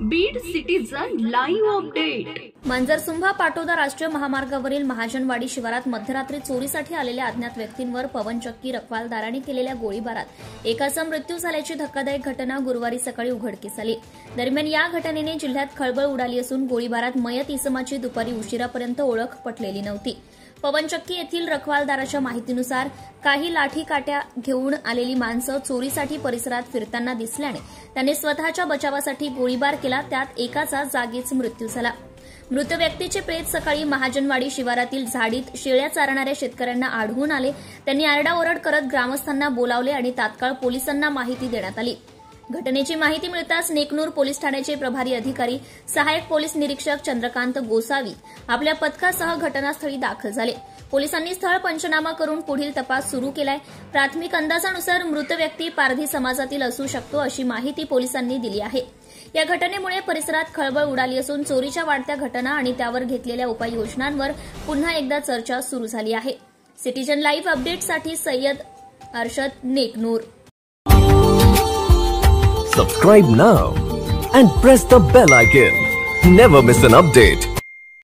Beed citizen live update. Manjarsumbha Patoda राष्ट्रीय महामार्गावरील महाजनवाडी शिवारात मध्यरात्री चोरीसाठी आलेल्या अज्ञात व्यक्तींवर पवनचक्की रखवालदारांनी केलेल्या गोळीबारात एकाचा मृत्यू झाल्याची धक्कादायक घटना गुरुवारी सकाळी उघडकीस आली। दरम्यान या घटनेने जिल्ह्यात खळबळ उडाली असून गोळीबारात मयत इसमाची दुपारी उशिरापर्यंत ओळख पटलेली नव्हती। पवनचक्की येथील रखवालदाराच्या माहितीनुसार काही लाठी काट्या घेऊन आलेली माणसं चोरीसाठी परिसरात फिरताना दिसल्याने त्यांनी स्वतःच्या बचावासाठी गोळीबार केला, त्यात एकाचा जागीच मृत्यू झाला। मृत व्यक्तीचे प्रेत सकाळी महाजनवाडी शिवारातील झाडीत शेळ्या चारणाऱ्या शेतकऱ्यांना आढळून आले। त्यांनी आरडाओरड करत ग्रामस्थांना बोलावले आणि तात्काळ पोलिसांना माहिती देण्यात आली। घटनेची माहिती मिळताच नेकनूर पोलीस ठाण्याचे प्रभारी अधिकारी सहाय्यक पोलीस निरीक्षक चंद्रकांत गोसावी आपल्या पथकासह घटनास्थळी दाखल झाले। पोलिसांनी स्थळ पंचनामा करून पुढील तपास सुरू केलाय। प्राथमिक अंदाजानुसार मृत व्यक्ती पारधी समाजातील असू शकतो अशी माहिती पोलिसांनी दिली आहे। या घटनेमुळे परिसरात खळबळ उडाली असून चोरीच्या वाढत्या घटना आणि त्यावर घेतलेल्या उपाययोजनांवर पुन्हा एकदा चर्चा सुरू झाली आहे। सिटीजन लाईव्ह अपडेटसाठी Syed Arshad, Neknoor. Subscribe now and press the bell icon. Never miss an update.